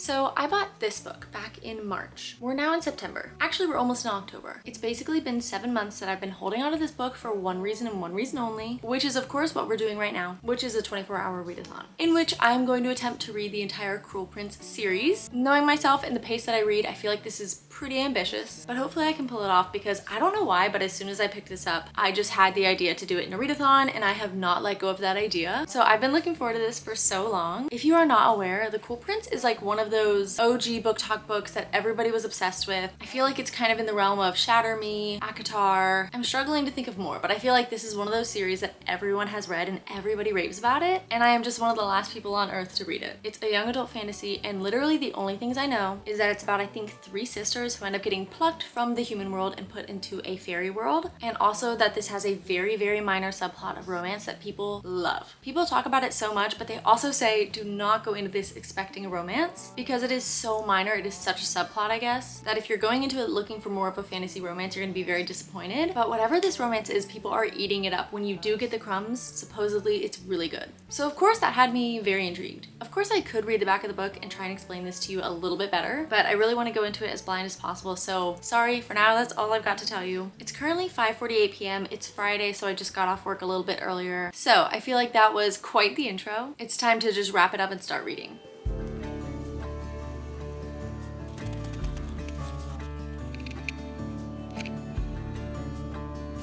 So I bought this book back in March. We're now in September. Actually, we're almost in October. It's basically been 7 months that I've been holding onto this book for one reason and one reason only, which is of course what we're doing right now, which is a 24-hour readathon, in which I'm going to attempt to read the entire Cruel Prince series. Knowing myself and the pace that I read, I feel like this is pretty ambitious, but hopefully I can pull it off because I don't know why, but as soon as I picked this up, I just had the idea to do it in a readathon and I have not let go of that idea. So I've been looking forward to this for so long. If you are not aware, The Cruel Prince is like one of those OG book talk books that everybody was obsessed with. I feel like it's kind of in the realm of Shatter Me, ACOTAR. I'm struggling to think of more, but I feel like this is one of those series that everyone has read and everybody raves about it, and I am just one of the last people on earth to read it. It's a young adult fantasy, and literally the only things I know is that it's about, I think, 3 sisters who end up getting plucked from the human world and put into a fairy world, and also that this has a very, very minor subplot of romance that people love. People talk about it so much, but they also say do not go into this expecting a romance because it is so minor, it is such a subplot, I guess, that if you're going into it looking for more of a fantasy romance, you're gonna be very disappointed. But whatever this romance is, people are eating it up. When you do get the crumbs, supposedly it's really good. So of course that had me very intrigued. Of course I could read the back of the book and try and explain this to you a little bit better, but I really want to go into it as blind as possible, so sorry, for now that's all I've got to tell you. It's currently 5:48 p.m. It's Friday, so I just got off work a little bit earlier. So I feel like that was quite the intro. It's time to just wrap it up and start reading.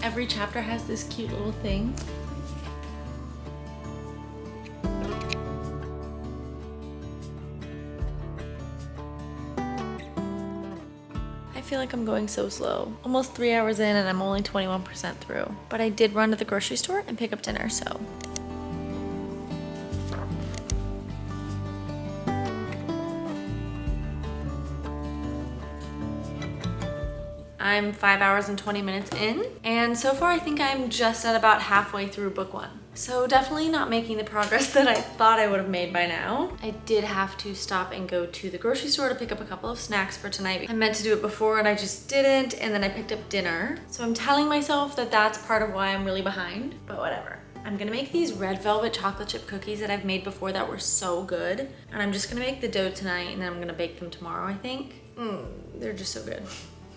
Every chapter has this cute little thing. I feel like I'm going so slow. Almost 3 hours in and I'm only 21% through. But I did run to the grocery store and pick up dinner, so. I'm 5 hours and 20 minutes in, and so far I think I'm just at about halfway through book 1. So definitely not making the progress that I thought I would have made by now. I did have to stop and go to the grocery store to pick up a couple of snacks for tonight. I meant to do it before and I just didn't, and then I picked up dinner. So I'm telling myself that that's part of why I'm really behind, but whatever. I'm gonna make these red velvet chocolate chip cookies that I've made before that were so good. And I'm just gonna make the dough tonight and then I'm gonna bake them tomorrow, I think. They're just so good.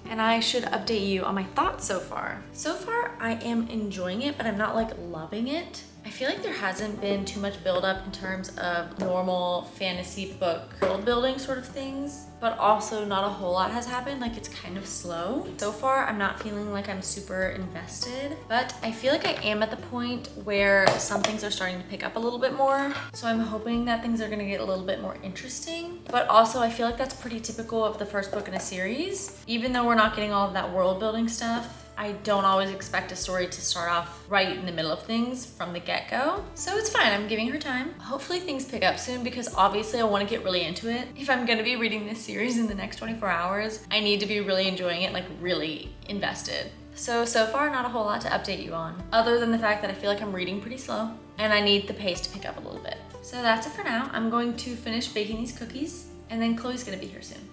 And I should update you on my thoughts so far. So far, I am enjoying it, but I'm not like loving it. I feel like there hasn't been too much buildup in terms of normal fantasy book world building sort of things, but also not a whole lot has happened. Like, it's kind of slow. So far, I'm not feeling like I'm super invested, but I feel like I am at the point where some things are starting to pick up a little bit more. So I'm hoping that things are gonna get a little bit more interesting. But also, I feel like that's pretty typical of the first book in a series. Even though we're not getting all of that world building stuff, I don't always expect a story to start off right in the middle of things from the get-go. So it's fine, I'm giving her time. Hopefully things pick up soon because obviously I want to get really into it. If I'm gonna be reading this series in the next 24 hours, I need to be really enjoying it, like really invested. So far not a whole lot to update you on, other than the fact that I feel like I'm reading pretty slow and I need the pace to pick up a little bit. So that's it for now. I'm going to finish baking these cookies and then Chloe's gonna be here soon.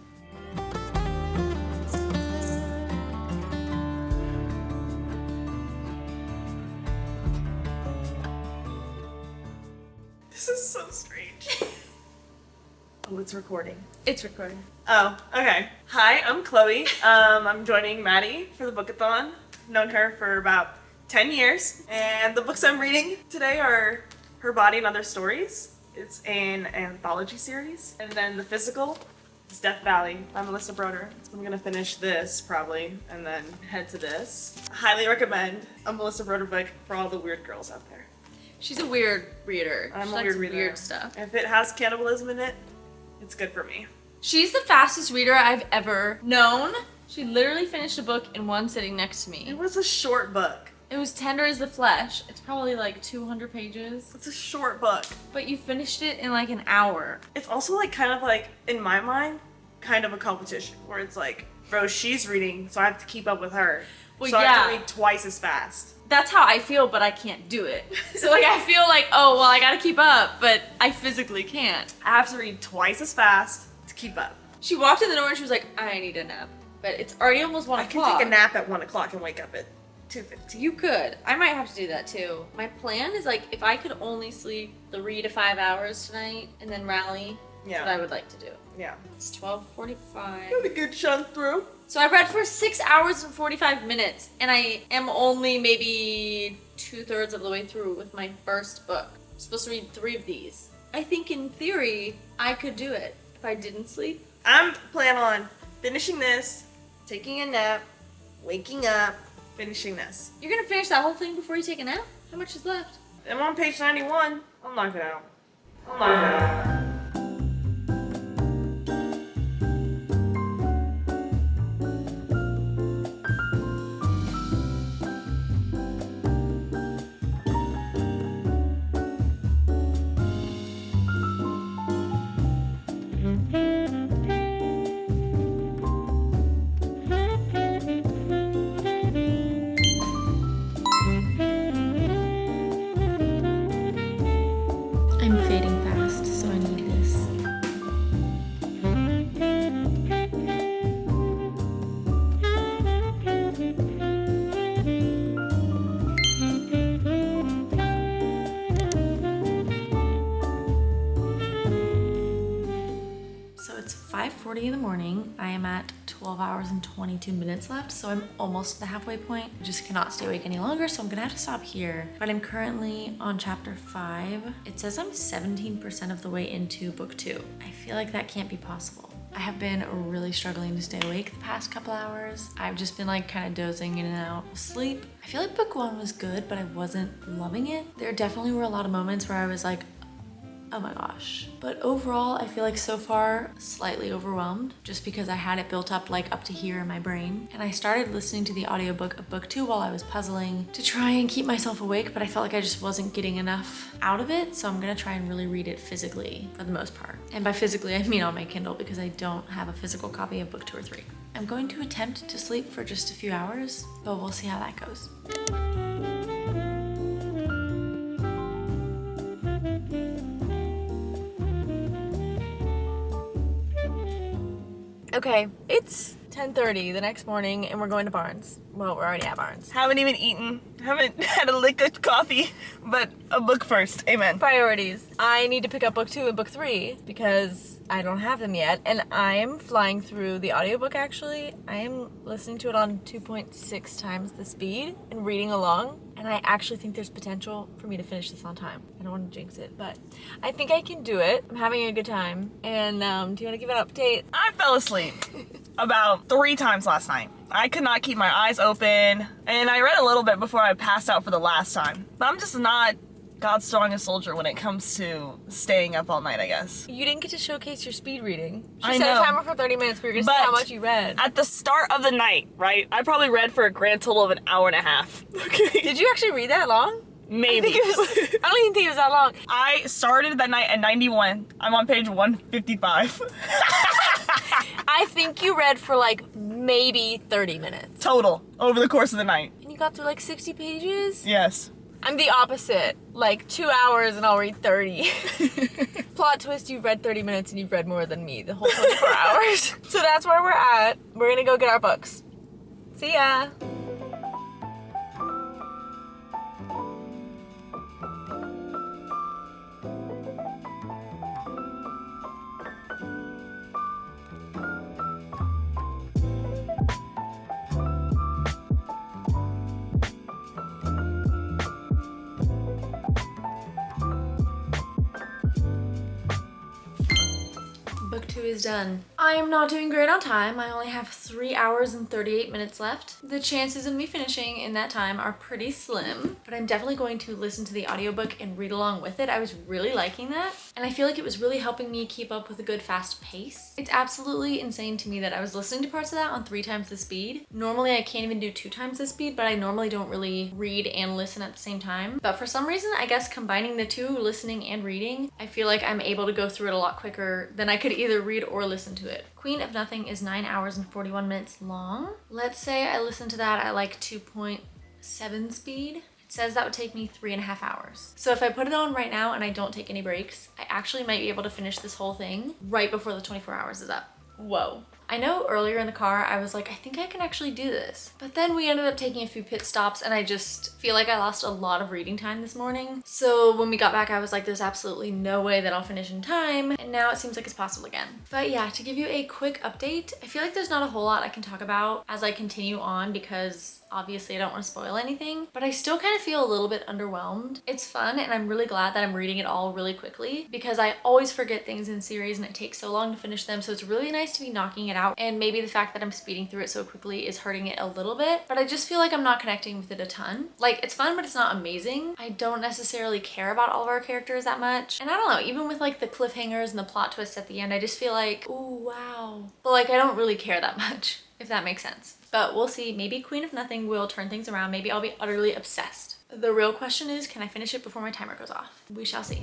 This is so strange. Oh, it's recording. It's recording. Oh, okay. Hi, I'm Chloe. I'm joining Maddie for the Bookathon. Known her for about 10 years. And the books I'm reading today are Her Body and Other Stories. It's an anthology series. And then the physical is Death Valley by Melissa Broder. I'm gonna finish this probably and then head to this. I highly recommend a Melissa Broder book for all the weird girls out there. She's a weird reader. I'm She a likes weird reader. Weird stuff. If it has cannibalism in it, it's good for me. She's the fastest reader I've ever known. She literally finished a book in one sitting next to me. It was a short book. It was Tender as the Flesh. It's probably like 200 pages. It's a short book. But you finished it in like an hour. It's also like kind of like, in my mind, kind of a competition where it's like, bro, she's reading, so I have to keep up with her. Well, so I yeah. have to read twice as fast. That's how I feel, but I can't do it. So like I feel like, oh, well, I gotta keep up, but I physically can't. I have to read twice as fast to keep up. She walked in the door and she was like, I need a nap. But it's already almost 1 I o'clock. can take a nap at 1 o'clock and wake up at 2:15. You could. I might have to do that too. My plan is like, if I could only sleep 3 to 5 hours tonight and then rally Yeah. That's what I would like to do. Yeah. It's 12:45. Got a good chunk through. So I've read for 6 hours and 45 minutes, and I am only maybe 2/3 of the way through with my first book. I'm supposed to read 3 of these. I think in theory, I could do it if I didn't sleep. I'm planning on finishing this, taking a nap, waking up, finishing this. You're gonna finish that whole thing before you take a nap? How much is left? I'm on page 91. I'll knock it out. I'll knock it out. I'm fading fast, so I need this. So it's 5:40 in the morning. I am at 12 hours and 22 minutes left, so I'm almost at the halfway point. I just cannot stay awake any longer, so I'm gonna have to stop here. But I'm currently on chapter 5. It says I'm 17% of the way into book 2. I feel like that can't be possible. I have been really struggling to stay awake the past couple hours. I've just been like kind of dozing in and out of sleep. I feel like book 1 was good, but I wasn't loving it. There definitely were a lot of moments where I was like, oh my gosh. But overall, I feel like so far slightly overwhelmed just because I had it built up like up to here in my brain. And I started listening to the audiobook of book 2 while I was puzzling to try and keep myself awake, but I felt like I just wasn't getting enough out of it. So I'm gonna try and really read it physically for the most part. And by physically, I mean on my Kindle because I don't have a physical copy of book 2 or 3. I'm going to attempt to sleep for just a few hours, but we'll see how that goes. Okay, it's 10:30 the next morning and we're going to Barnes. Well, we're already at Barnes. Haven't even eaten. Haven't had a lick of coffee, but a book first. Amen. Priorities. I need to pick up book 2 and book 3 because I don't have them yet, and I am flying through the audiobook actually. I am listening to it on 2.6 times the speed and reading along, and I actually think there's potential for me to finish this on time. I don't want to jinx it, but I think I can do it. I'm having a good time. And do you want to give an update? I fell asleep about 3 times last night. I could not keep my eyes open, and I read a little bit before I passed out for the last time. But I'm just not God's strongest soldier when it comes to staying up all night, I guess. You didn't get to showcase your speed reading. I She set know. a timer for 30 minutes, but you're gonna see how much you read. At the start of the night, right? I probably read for a grand total of an hour and a half. Okay. Did you actually read that long? Maybe. I don't even think it was that long. I started that night at 91. I'm on page 155. I think you read for like maybe 30 minutes. Total, over the course of the night. And you got through like 60 pages? Yes. I'm the opposite. Like 2 hours and I'll read 30. Plot twist, you've read 30 minutes and you've read more than me the whole 24 hours. So that's where we're at. We're gonna go get our books. See ya. Book 2 is done. I am not doing great on time. I only have 3 hours and 38 minutes left. The chances of me finishing in that time are pretty slim, but I'm definitely going to listen to the audiobook and read along with it. I was really liking that, and I feel like it was really helping me keep up with a good fast pace. It's absolutely insane to me that I was listening to parts of that on 3 times the speed. Normally I can't even do 2 times the speed, but I normally don't really read and listen at the same time. But for some reason, I guess combining the 2, listening and reading, I feel like I'm able to go through it a lot quicker than I could either read or listen to it. Queen of Nothing is 9 hours and 41 minutes long. Let's say I listen to that at like 2.7 speed. It says that would take me 3.5 hours. So if I put it on right now and I don't take any breaks, I actually might be able to finish this whole thing right before the 24 hours is up. Whoa. I know earlier in the car I was like, I think I can actually do this. But then we ended up taking a few pit stops and I just feel like I lost a lot of reading time this morning. So when we got back, I was like, there's absolutely no way that I'll finish in time. And now it seems like it's possible again. But yeah, to give you a quick update, I feel like there's not a whole lot I can talk about as I continue on because obviously I don't want to spoil anything, but I still kind of feel a little bit underwhelmed. It's fun and I'm really glad that I'm reading it all really quickly because I always forget things in series and it takes so long to finish them. So it's really nice to be knocking it out, and maybe the fact that I'm speeding through it so quickly is hurting it a little bit, but I just feel like I'm not connecting with it a ton. Like, it's fun, but it's not amazing. I don't necessarily care about all of our characters that much. And I don't know, even with like the cliffhangers and the plot twists at the end, I just feel like, oh wow. But like, I don't really care that much, if that makes sense. But we'll see. Maybe Queen of Nothing will turn things around. Maybe I'll be utterly obsessed. The real question is, can I finish it before my timer goes off? We shall see.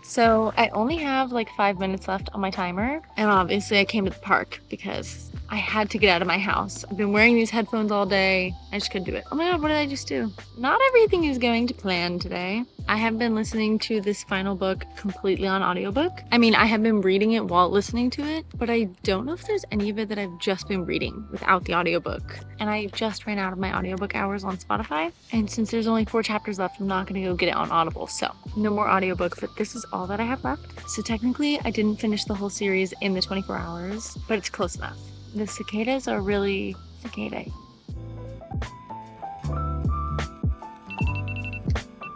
So I only have like 5 minutes left on my timer, and obviously I came to the park because I had to get out of my house. I've been wearing these headphones all day. I just couldn't do it. Oh my god, what did I just do? Not everything is going to plan today. I have been listening to this final book completely on audiobook. I mean, I have been reading it while listening to it, but I don't know if there's any of it that I've just been reading without the audiobook. And I just ran out of my audiobook hours on Spotify. And since there's only 4 chapters left, I'm not gonna go get it on Audible. So no more audiobook, but this is all that I have left. So technically I didn't finish the whole series in the 24 hours, but it's close enough. The cicadas are really cicadae.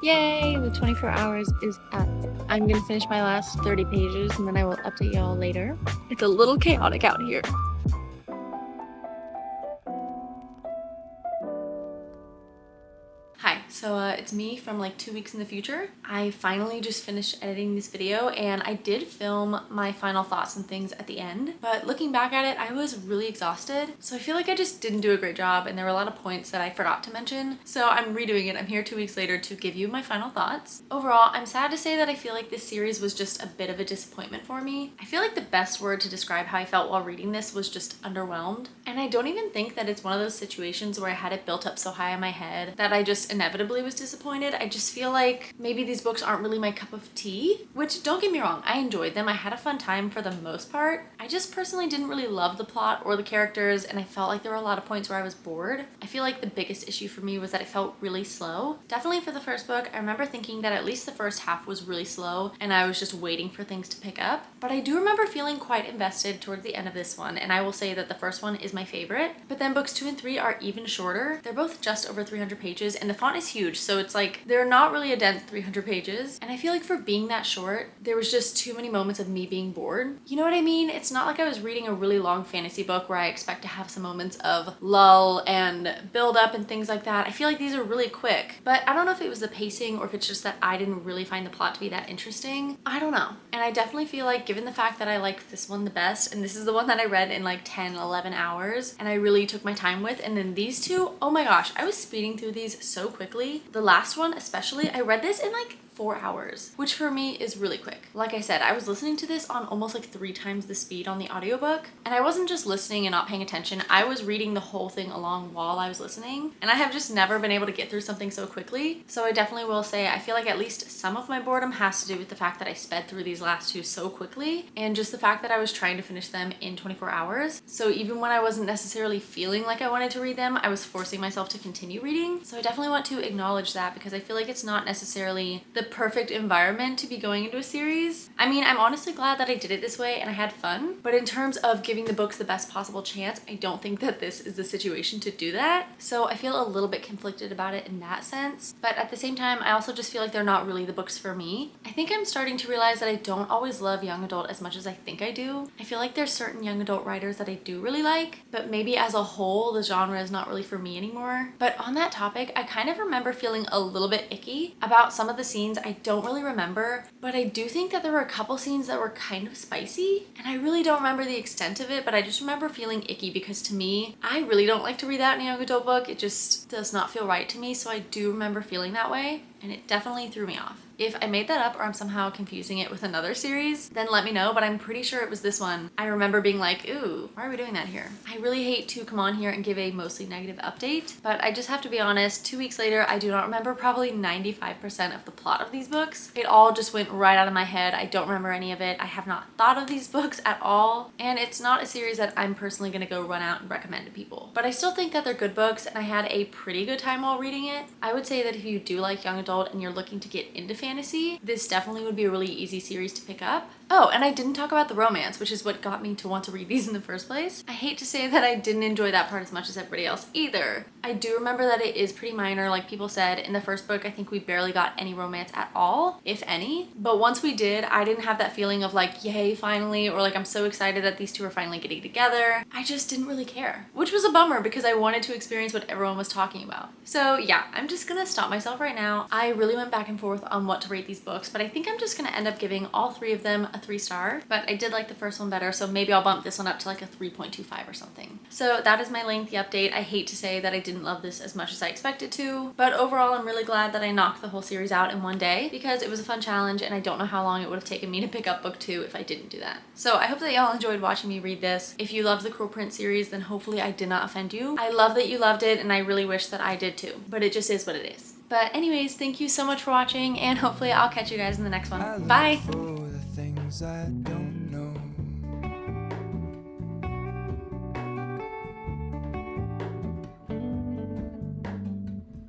Yay, the 24 hours is up. I'm gonna finish my last 30 pages and then I will update y'all later. It's a little chaotic out here. Hi, so it's me from like 2 weeks in the future. I finally just finished editing this video and I did film my final thoughts and things at the end, but looking back at it, I was really exhausted. So I feel like I just didn't do a great job and there were a lot of points that I forgot to mention. So I'm redoing it. I'm here 2 weeks later to give you my final thoughts. Overall, I'm sad to say that I feel like this series was just a bit of a disappointment for me. I feel like the best word to describe how I felt while reading this was just underwhelmed. And I don't even think that it's one of those situations where I had it built up so high in my head that I just inevitably was disappointed. I just feel like maybe these books aren't really my cup of tea, which don't get me wrong, I enjoyed them. I had a fun time for the most part. I just personally didn't really love the plot or the characters, and I felt like there were a lot of points where I was bored. I feel like the biggest issue for me was that it felt really slow. Definitely for the first book, I remember thinking that at least the first half was really slow and I was just waiting for things to pick up. But I do remember feeling quite invested towards the end of this one, and I will say that the first one is my favorite. But then books 2 and 3 are even shorter. They're both just over 300 pages and the font is huge, so it's like they're not really a dense 300 pages. And I feel like for being that short, there was just too many moments of me being bored. You know what I mean? It's not like I was reading a really long fantasy book where I expect to have some moments of lull and build up and things like that. I feel like these are really quick, but I don't know if it was the pacing or if it's just that I didn't really find the plot to be that interesting. I don't know. And I definitely feel like, given the fact that I liked this one the best, and this is the one that I read in like 10, 11 hours, and I really took my time with, and then these two, oh my gosh, I was speeding through these so quickly. The last one especially, I read this in like 4 hours, which for me is really quick. Like I said, I was listening to this on almost like 3 times the speed on the audiobook, and I wasn't just listening and not paying attention, I was reading the whole thing along while I was listening, and I have just never been able to get through something so quickly. So I definitely will say I feel like at least some of my boredom has to do with the fact that I sped through these last 2 so quickly, and just the fact that I was trying to finish them in 24 hours. So even when I wasn't necessarily feeling like I wanted to read them, I was forcing myself to continue reading. So I definitely want to acknowledge that because I feel like it's not necessarily the perfect environment to be going into a series. I mean, I'm honestly glad that I did it this way and I had fun, but in terms of giving the books the best possible chance, I don't think that this is the situation to do that. So I feel a little bit conflicted about it in that sense, but at the same time, I also just feel like they're not really the books for me. I think I'm starting to realize that I don't always love young adult as much as I think I do. I feel like there's certain young adult writers that I do really like, but maybe as a whole, the genre is not really for me anymore. But on that topic, I kind of remember feeling a little bit icky about some of the scenes I don't really remember, but I do think that there were a couple scenes that were kind of spicy, and I really don't remember the extent of it, but I just remember feeling icky because to me, I really don't like to read that in a young adult book. It just does not feel right to me, so I do remember feeling that way, and it definitely threw me off. If I made that up or I'm somehow confusing it with another series, then let me know, but I'm pretty sure it was this one. I remember being like, ooh, why are we doing that here? I really hate to come on here and give a mostly negative update, but I just have to be honest, 2 weeks later, I do not remember probably 95% of the plot of these books. It all just went right out of my head. I don't remember any of it. I have not thought of these books at all, and it's not a series that I'm personally gonna go run out and recommend to people. But I still think that they're good books, and I had a pretty good time while reading it. I would say that if you do like young adult and you're looking to get into fantasy, this definitely would be a really easy series to pick up. Oh, and I didn't talk about the romance, which is what got me to want to read these in the first place. I hate to say that I didn't enjoy that part as much as everybody else either. I do remember that it is pretty minor, like people said. In the first book, I think we barely got any romance at all, if any. But once we did, I didn't have that feeling of like, yay, finally, or like I'm so excited that these two are finally getting together. I just didn't really care, which was a bummer because I wanted to experience what everyone was talking about. So yeah, I'm just gonna stop myself right now. I really went back and forth on what to rate these books, but I think I'm just gonna end up giving all 3 of them a 3-star, but I did like the first one better, so maybe I'll bump this one up to like a 3.25 or something. So that is my lengthy update. I hate to say that I didn't love this as much as I expected to, but overall I'm really glad that I knocked the whole series out in one day because it was a fun challenge, and I don't know how long it would have taken me to pick up book 2 if I didn't do that. So I hope that y'all enjoyed watching me read this. If you love the Cruel Prince series, then hopefully I did not offend you. I love that you loved it, and I really wish that I did too, but it just is what it is. But anyways, thank you so much for watching, and hopefully I'll catch you guys in the next one. Bye! For the things I don't know.